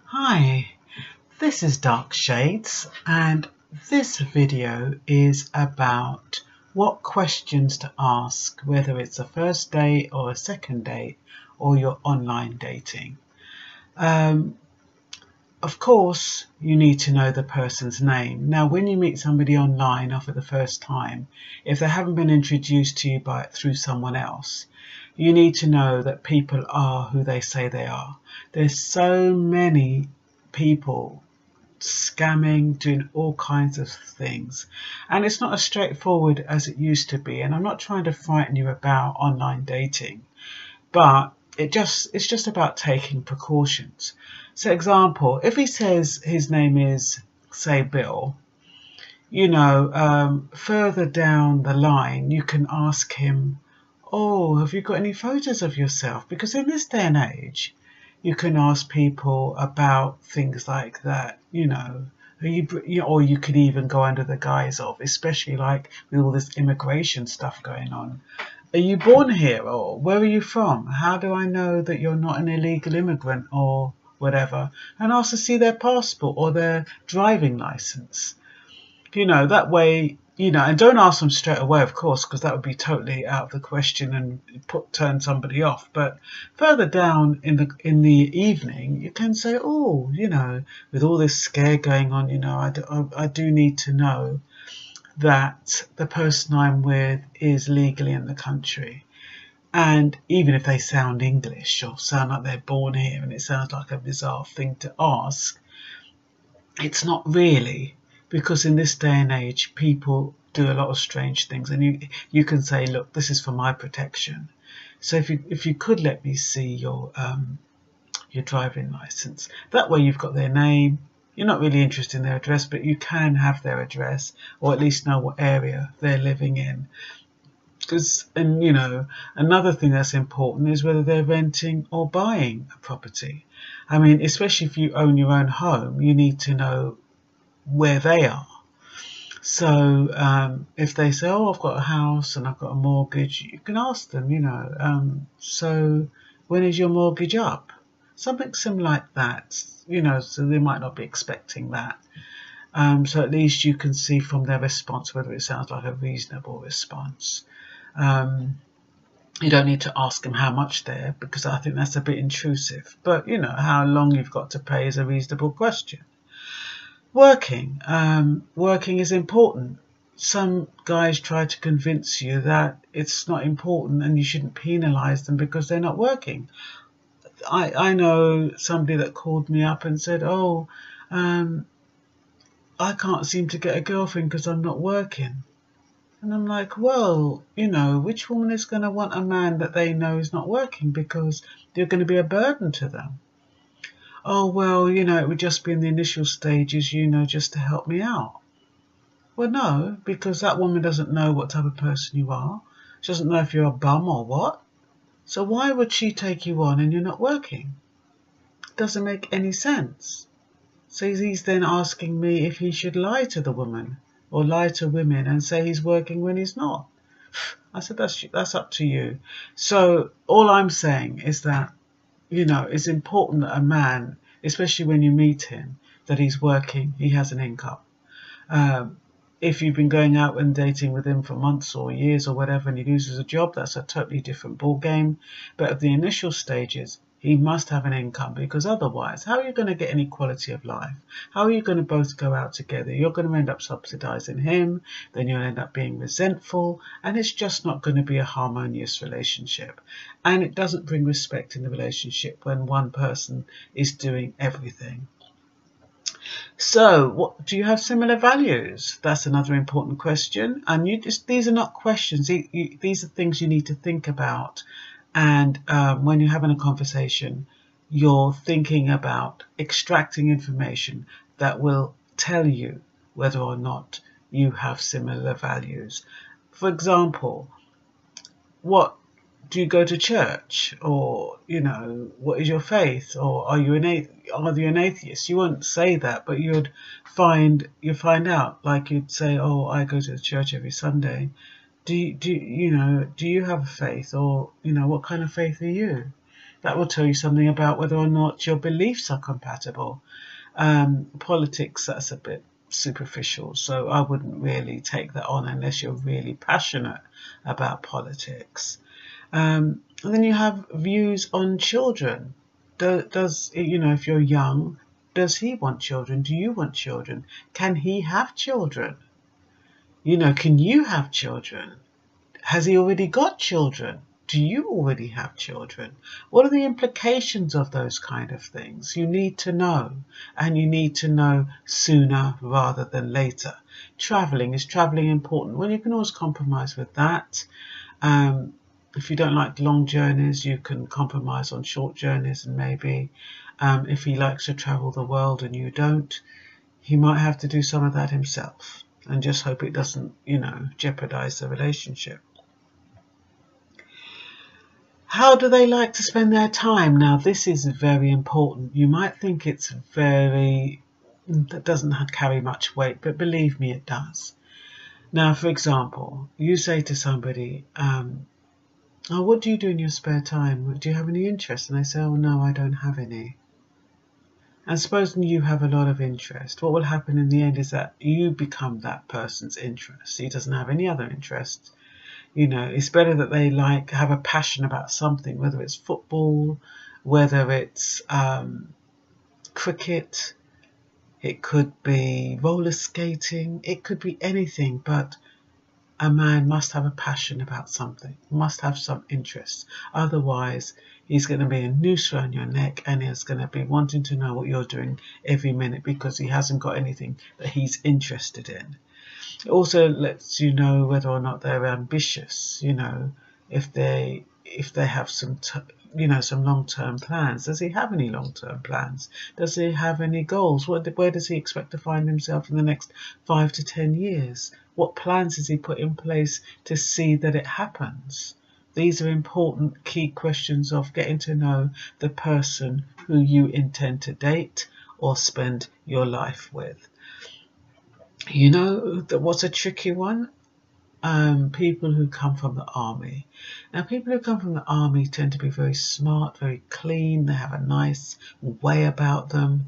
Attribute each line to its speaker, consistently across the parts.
Speaker 1: Hi, this is Dark Shades, and this video is about what questions to ask, whether it's a first date or a second date or you're online dating. Of course, you need to know the person's name. Now, when you meet somebody online or for the first time, if they haven't been introduced to you through someone else, you need to know that people are who they say they are. There's so many people scamming, doing all kinds of things, and it's not as straightforward as it used to be. And I'm not trying to frighten you about online dating, but it's just about taking precautions. So example, if he says his name is, say, Bill, further down the line you can ask him, oh, have you got any photos of yourself? Because in this day and age you can ask people about things like that, or you could even go under the guise of, especially like with all this immigration stuff going on, are you born here, or where are you from? How do I know that you're not an illegal immigrant or whatever? And ask to see their passport or their driving license. That way, and don't ask them straight away, of course, because that would be totally out of the question and turn somebody off. But further down in the evening, you can say, oh, with all this scare going on, I do need to know that the person I'm with is legally in the country. And even if they sound English or sound like they're born here and it sounds like a bizarre thing to ask, it's not really, because in this day and age people do a lot of strange things, and you can say, look, this is for my protection. So if you could let me see your driving license, that way you've got their name. You're not really interested in their address, but you can have their address, or at least know what area they're living in. Another thing that's important is whether they're renting or buying a property. I mean, especially if you own your own home, you need to know where they are. So if they say, oh, I've got a house and I've got a mortgage, you can ask them, so when is your mortgage up? Something similar like that, so they might not be expecting that. So at least you can see from their response whether it sounds like a reasonable response. You don't need to ask them how much they're, because I think that's a bit intrusive. But, how long you've got to pay is a reasonable question. Working is important. Some guys try to convince you that it's not important and you shouldn't penalise them because they're not working. I know somebody that called me up and said, oh, I can't seem to get a girlfriend because I'm not working. And I'm like, well, which woman is going to want a man that they know is not working because you're going to be a burden to them? Oh, well, it would just be in the initial stages, just to help me out. Well, no, because that woman doesn't know what type of person you are. She doesn't know if you're a bum or what. So why would she take you on and you're not working? It doesn't make any sense. So he's then asking me if he should lie to the woman or lie to women and say he's working when he's not. I said, that's up to you. So all I'm saying is that, it's important that a man, especially when you meet him, that he's working, he has an income. If you've been going out and dating with him for months or years or whatever and he loses a job, that's a totally different ball game. But at the initial stages, he must have an income, because otherwise, how are you going to get any quality of life? How are you going to both go out together? You're going to end up subsidizing him, then you'll end up being resentful, and it's just not going to be a harmonious relationship. And it doesn't bring respect in the relationship when one person is doing everything. So, do you have similar values? That's another important question. And these are not questions. These are things you need to think about. And when you're having a conversation, you're thinking about extracting information that will tell you whether or not you have similar values. For example, do you go to church? Or, what is your faith? Or are you an atheist? You won't say that, but you find out. Like you'd say, oh, I go to the church every Sunday. Do you have a faith, or what kind of faith are you? That will tell you something about whether or not your beliefs are compatible. Politics, that's a bit superficial, so I wouldn't really take that on unless you're really passionate about politics. And then you have views on children. Does, if you're young, does he want children? Do you want children? Can he have children? Can you have children? Has he already got children? Do you already have children? What are the implications of those kind of things? You need to know, and you need to know sooner rather than later. Is traveling important? Well, you can always compromise with that. If you don't like long journeys, you can compromise on short journeys, and maybe if he likes to travel the world and you don't, he might have to do some of that himself, and just hope it doesn't, jeopardize the relationship. How do they like to spend their time? Now, this is very important. You might think that doesn't carry much weight, but believe me, it does. Now, for example, you say to somebody, oh, what do you do in your spare time? Do you have any interest? And they say, oh, no, I don't have any. And supposing you have a lot of interest, what will happen in the end is that you become that person's interest. He doesn't have any other interest. It's better that they have a passion about something, whether it's football, whether it's cricket, it could be roller skating, it could be anything, but a man must have a passion about something, must have some interest. Otherwise, he's going to be a noose around your neck, and he's going to be wanting to know what you're doing every minute because he hasn't got anything that he's interested in. It also lets you know whether or not they're ambitious. If they have some long-term plans. Does he have any long-term plans? Does he have any goals? Where does he expect to find himself in the next 5 to 10 years? What plans has he put in place to see that it happens? These are important key questions of getting to know the person who you intend to date or spend your life with. What's a tricky one? People who come from the army. Now, people who come from the army tend to be very smart, very clean. They have a nice way about them.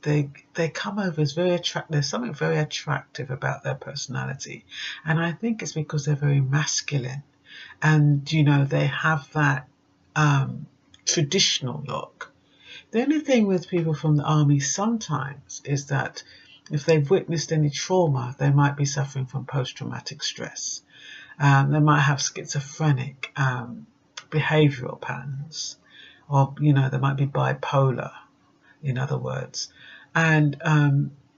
Speaker 1: They come over as very attractive. There's something very attractive about their personality, and I think it's because they're very masculine, and they have that traditional look. The only thing with people from the army sometimes is that if they've witnessed any trauma, they might be suffering from post-traumatic stress. They might have schizophrenic behavioural patterns, or they might be bipolar, in other words. And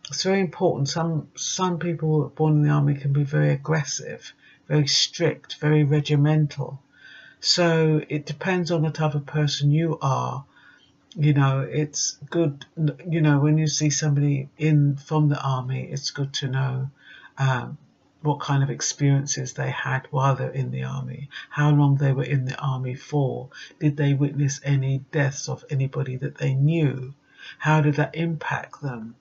Speaker 1: it's very important. Some people born in the army can be very aggressive, very strict, very regimental. So it depends on the type of person you are. It's good, when you see somebody from the army, it's good to know what kind of experiences they had while they're in the army, how long they were in the army for, did they witness any deaths of anybody that they knew, how did that impact them,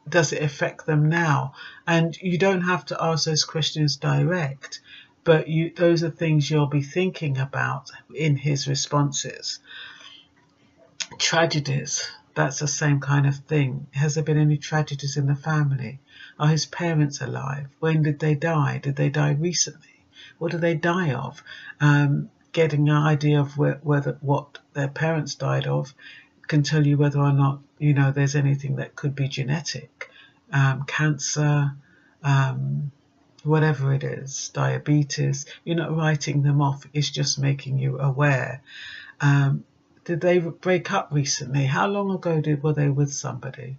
Speaker 1: does it affect them now? And you don't have to ask those questions direct, but those are things you'll be thinking about in his responses. Tragedies, that's the same kind of thing. Has there been any tragedies in the family? Are his parents alive? When did they die? Did they die recently? What did they die of? Getting an idea of what their parents died of can tell you whether or not there's anything that could be genetic, cancer, whatever it is, diabetes. You're not writing them off, it's just making you aware. Did they break up recently? How long ago were they with somebody?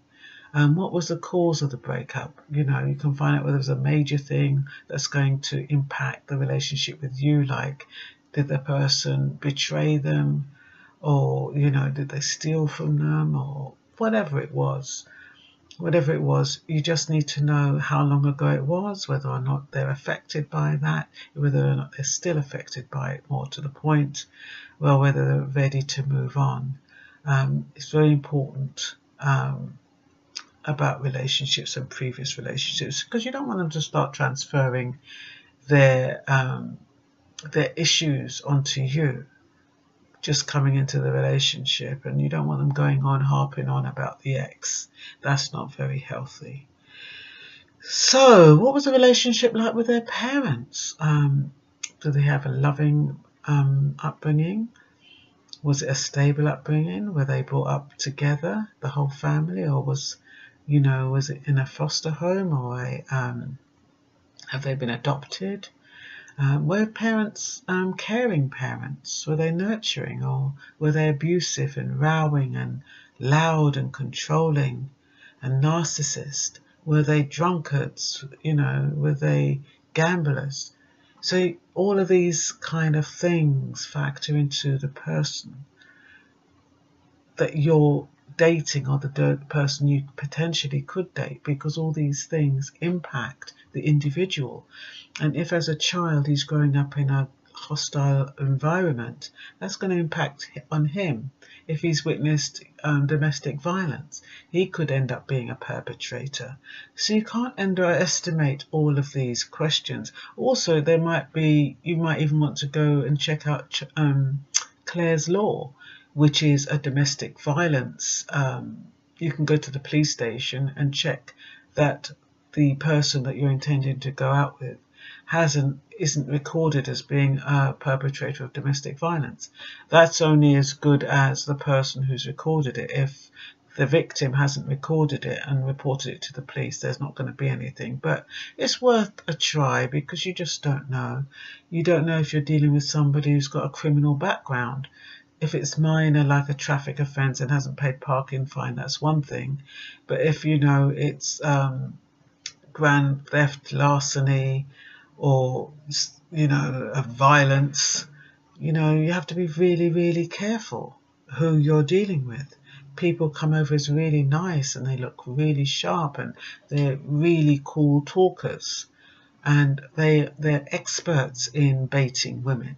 Speaker 1: What was the cause of the breakup? You can find out whether it was a major thing that's going to impact the relationship with you, like did the person betray them, or did they steal from them, or whatever it was. Whatever it was, you just need to know how long ago it was, whether or not they're affected by that, whether or not they're still affected by it, more to the point, well, whether they're ready to move on. It's very important about relationships and previous relationships, because you don't want them to start transferring their issues onto you. just coming into the relationship, and you don't want them going on harping on about the ex. That's not very healthy. So what was the relationship like with their parents? Do they have a loving upbringing? Was it a stable upbringing? Were they brought up together, the whole family, or was it in a foster home, or have they been adopted? Were parents caring parents? Were they nurturing, or were they abusive and rowing and loud and controlling and narcissist? Were they drunkards? Were they gamblers? So all of these kind of things factor into the person that you're dating, or the person you potentially could date, because all these things impact the individual. And if as a child he's growing up in a hostile environment, that's going to impact on him. If he's witnessed domestic violence, he could end up being a perpetrator. So you can't underestimate all of these questions. Also, you might even want to go and check out Clare's Law, which is a domestic violence. You can go to the police station and check that the person that you're intending to go out with isn't recorded as being a perpetrator of domestic violence. That's only as good as the person who's recorded it. If the victim hasn't recorded it and reported it to the police, there's not going to be anything. But it's worth a try, because you just don't know. You don't know if you're dealing with somebody who's got a criminal background. If it's minor, like a traffic offence, and hasn't paid parking fine, that's one thing. But if it's grand theft, larceny, or a violence, you have to be really, really careful who you're dealing with. People come over as really nice, and they look really sharp, and they're really cool talkers, and they're experts in baiting women.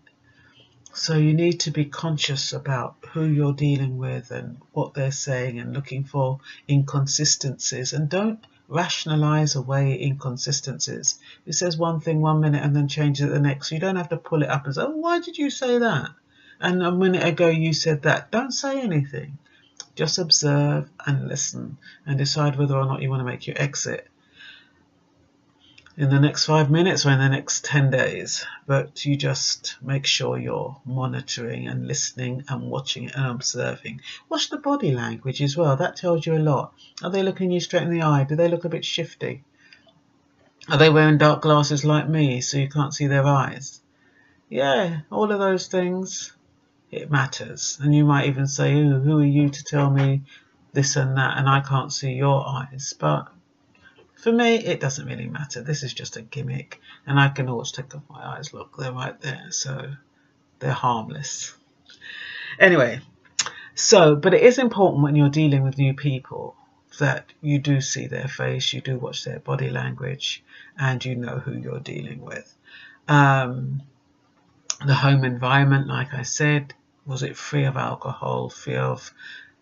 Speaker 1: So you need to be conscious about who you're dealing with and what they're saying, and looking for inconsistencies, and don't rationalize away inconsistencies. It says one thing 1 minute and then changes it the next. So you don't have to pull it up and say, oh, why did you say that? And a minute ago you said that. Don't say anything. Just observe and listen, and decide whether or not you want to make your exit in the next 5 minutes or in the next 10 days. But you just make sure you're monitoring and listening and watching and observing. Watch the body language as well. That tells you a lot. Are they looking you straight in the eye? Do they look a bit shifty? Are they wearing dark glasses like me so you can't see their eyes? Yeah, all of those things, it matters. And you might even say, ooh, who are you to tell me this and that, and I can't see your eyes? But for me, it doesn't really matter. This is just a gimmick, and I can always take off my eyes. Look, they're right there, so they're harmless. Anyway, but it is important when you're dealing with new people that you do see their face, you do watch their body language, and you know who you're dealing with. The home environment, like I said, was it free of alcohol, free of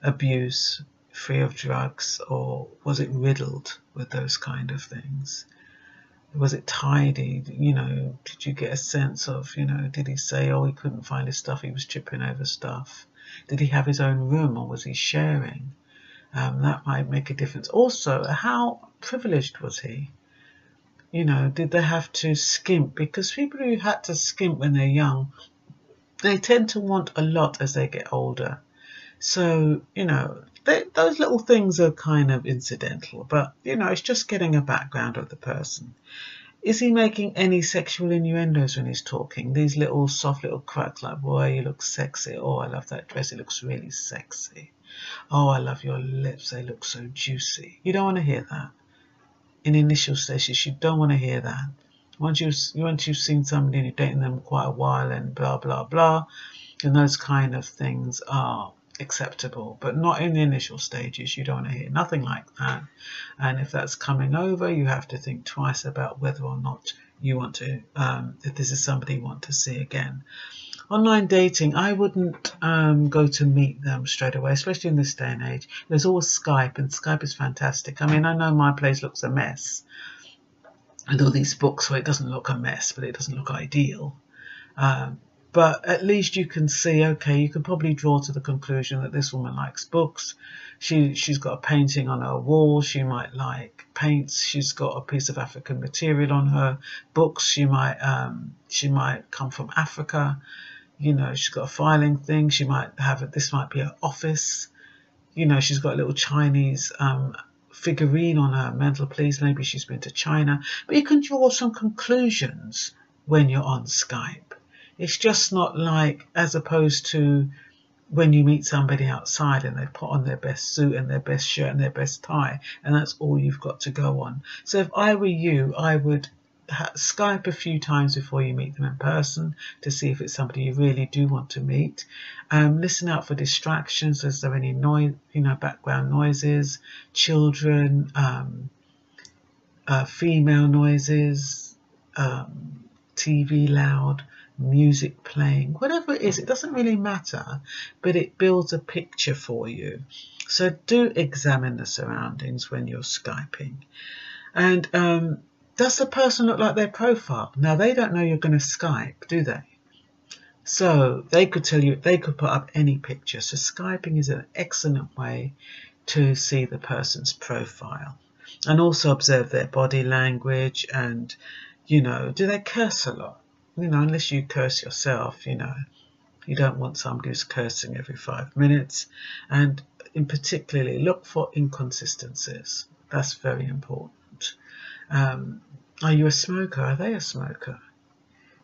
Speaker 1: abuse, free of drugs, or was it riddled with those kind of things? Was it tidy? Did you get a sense of, did he say, oh, he couldn't find his stuff, he was tripping over stuff? Did he have his own room, or was he sharing? That might make a difference. Also, how privileged was he? Did they have to skimp? Because people who had to skimp when they're young, they tend to want a lot as they get older. So, those little things are kind of incidental, but, it's just getting a background of the person. Is he making any sexual innuendos when he's talking? These little soft little cracks like, boy, you look sexy. Oh, I love that dress. It looks really sexy. Oh, I love your lips. They look so juicy. You don't want to hear that. In initial stages, you don't want to hear that. Once you've seen somebody and you're dating them quite a while and blah, blah, blah, and those kind of things are acceptable, but not in the initial stages. You don't want to hear nothing like that. And if that's coming over, you have to think twice about whether or not you want to, if this is somebody you want to see again. Online dating, I wouldn't go to meet them straight away, especially in this day and age. There's always Skype, and Skype is fantastic. I mean, I know my place looks a mess, and all these books where it doesn't look a mess, but it doesn't look ideal. But at least you can see, okay, you can probably draw to the conclusion that this woman likes books. She's got a painting on her wall. She might like paints. She's got a piece of African material on her books. She might come from Africa. You know, she's got a filing thing. She might have it. This might be her office. You know, she's got a little Chinese figurine on her mantelpiece. Maybe she's been to China. But you can draw some conclusions when you're on Skype. It's just not like, as opposed to when you meet somebody outside and they put on their best suit and their best shirt and their best tie, and that's all you've got to go on. So if I were you, I would Skype a few times before you meet them in person to see if it's somebody you really do want to meet. Listen out for distractions. Is there any noise, background noises, children, female noises, TV loud, music playing, whatever it is, it doesn't really matter, but it builds a picture for you. So do examine the surroundings when you're Skyping. And does the person look like their profile? Now, they don't know you're going to Skype, do they? So they could tell you, they could put up any picture. So Skyping is an excellent way to see the person's profile, and also observe their body language. And do they curse a lot? Unless you curse yourself, you don't want somebody who's cursing every 5 minutes. And in particularly, look for inconsistencies. That's very important. Are you a smoker? Are they a smoker?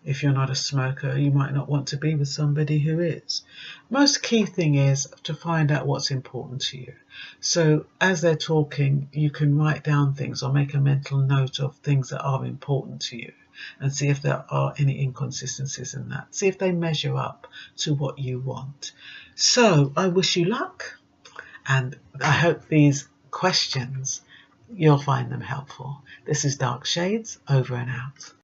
Speaker 1: If you're not a smoker, you might not want to be with somebody who is. Most key thing is to find out what's important to you. So as they're talking, you can write down things or make a mental note of things that are important to you, and see if there are any inconsistencies in that. See if they measure up to what you want. So I wish you luck, and I hope these questions, you'll find them helpful. This is Dark Shades, over and out.